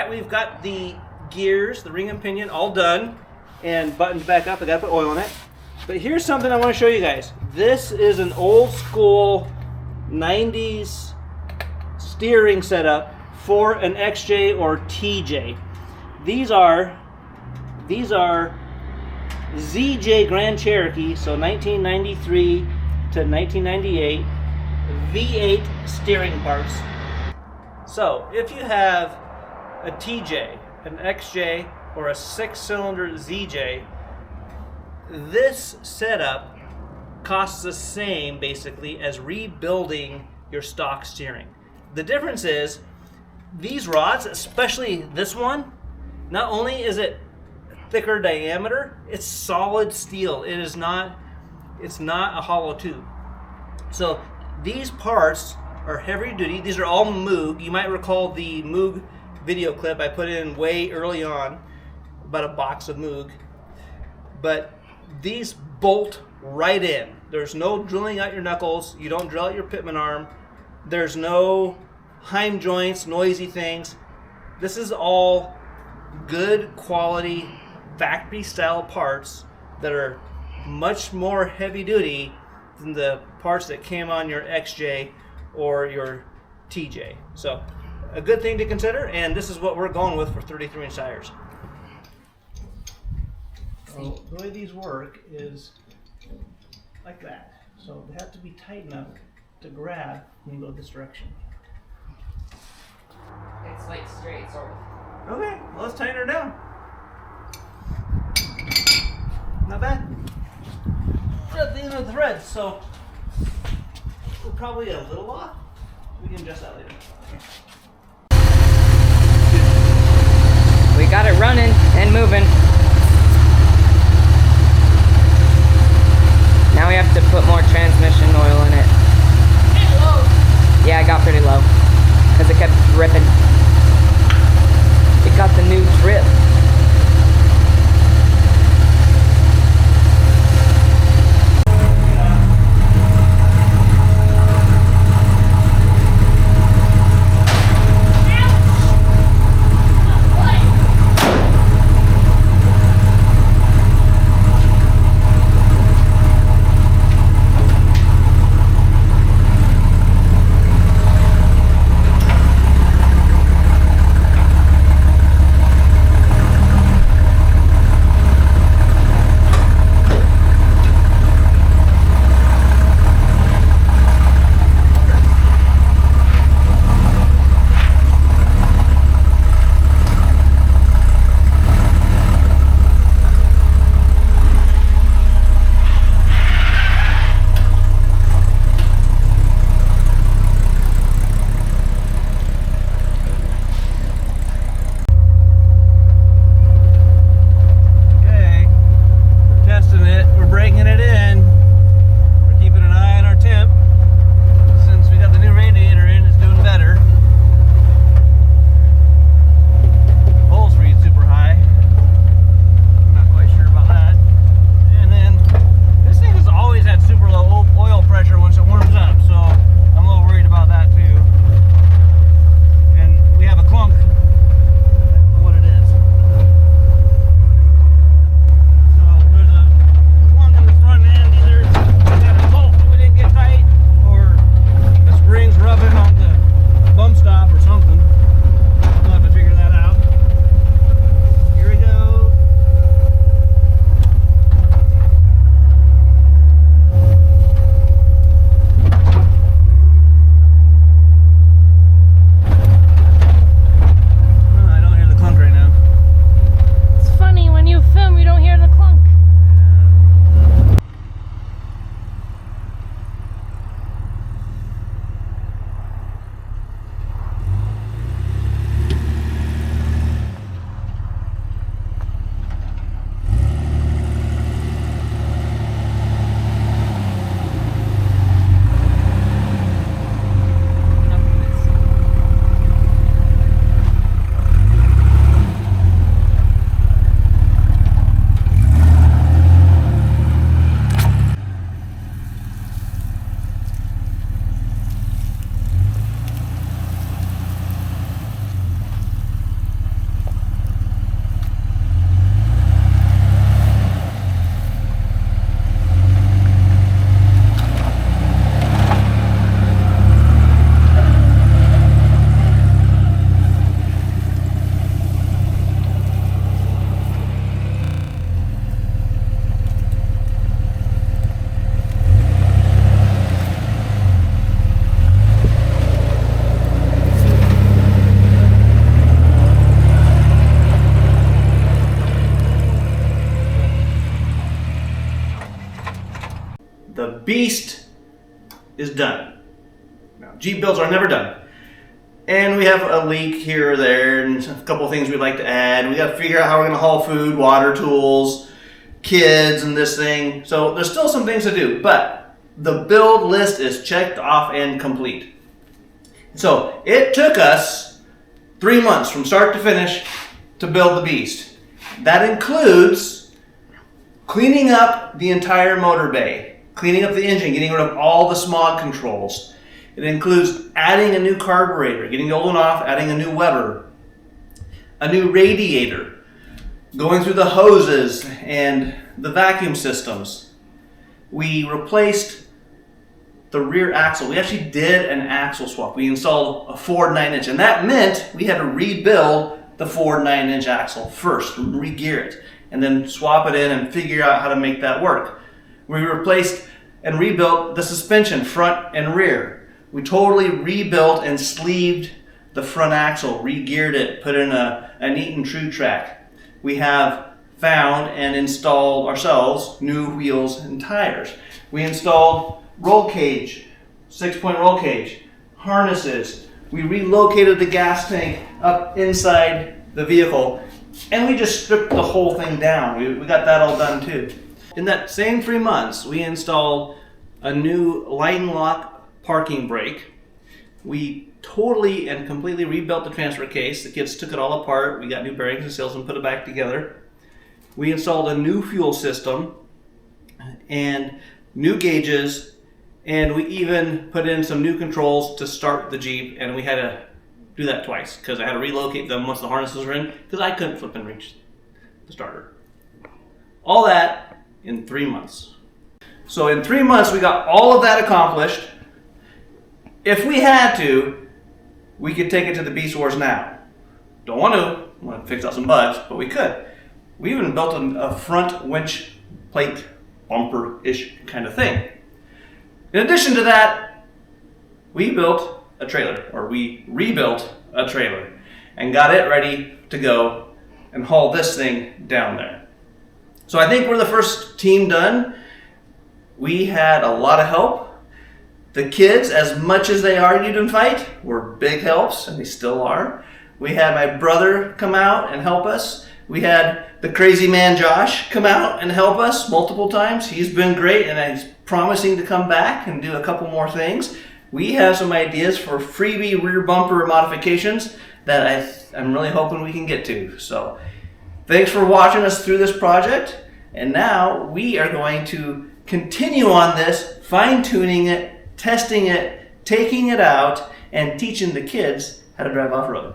that, we've got the gears, the ring and pinion, all done and buttoned back up. I gotta put oil in it. But here's something I want to show you guys. This is an old school 90s steering setup for an XJ or TJ. These are ZJ Grand Cherokee, so 1993 to 1998 V8 steering parts. So if you have a TJ, an XJ, or a 6-cylinder ZJ, this setup costs the same basically as rebuilding your stock steering. The difference is these rods, especially this one, not only is it thicker diameter, it's solid steel. It's not a hollow tube. So these parts are heavy duty. These are all Moog. You might recall the Moog video clip I put in way early on about a box of Moog. But these bolt right in. There's no drilling out your knuckles. You don't drill out your pitman arm. There's no Heim joints, noisy things. This is all good quality factory style parts that are much more heavy duty than the parts that came on your XJ or your TJ. So a good thing to consider, and this is what we're going with for 33-inch tires. So the way these work is like that. So they have to be tight enough to grab when you go this direction. It's like straight, sort of. Okay, well, let's tighten her down. Not bad. We're at the end of the thread, so we're probably a little off. We can adjust that later. We got it running and moving. Now we have to put more transmission oil in it. Yeah, I got pretty low because it kept dripping. It got the new drip. Beast is done. Now, Jeep builds are never done. And we have a leak here or there and a couple of things we'd like to add. We got to figure out how we're going to haul food, water, tools, kids, and this thing. So there's still some things to do, but the build list is checked off and complete. So it took us 3 months from start to finish to build the Beast. That includes cleaning up the entire motor bay, cleaning up the engine, getting rid of all the smog controls. It includes adding a new carburetor, getting the old one off, adding a new Weber, a new radiator, going through the hoses and the vacuum systems. We replaced the rear axle. We actually did an axle swap. We installed a Ford 9-inch, and that meant we had to rebuild the Ford 9-inch axle first, re-gear it, and then swap it in and figure out how to make that work. We replaced and rebuilt the suspension, front and rear. We totally rebuilt and sleeved the front axle, re-geared it, put in an Eaton True Track. We have found and installed ourselves new wheels and tires. We installed roll cage, 6-point roll cage, harnesses. We relocated the gas tank up inside the vehicle, and we just stripped the whole thing down. We got that all done too. In that same 3 months, we installed a new light and lock parking brake. We totally and completely rebuilt the transfer case. The kids took it all apart. We got new bearings and seals and put it back together. We installed a new fuel system and new gauges, and we even put in some new controls to start the Jeep, and we had to do that twice because I had to relocate them once the harnesses were in because I couldn't flip and reach the starter. All that in 3 months. So in 3 months we got all of that accomplished. If we had to, we could take it to the Beast Wars now. Don't want to fix out some bugs, but we could. We even built a front winch plate bumper-ish kind of thing. In addition to that, we built a trailer, or we rebuilt a trailer, and got it ready to go and haul this thing down there. So I think we're the first team done. We had a lot of help. The kids, as much as they argued and fight, were big helps, and they still are. We had my brother come out and help us. We had the crazy man Josh come out and help us multiple times. He's been great, and he's promising to come back and do a couple more things. We have some ideas for freebie rear bumper modifications that I'm really hoping we can get to. So thanks for watching us through this project, and now we are going to continue on this, fine-tuning it, testing it, taking it out, and teaching the kids how to drive off-road.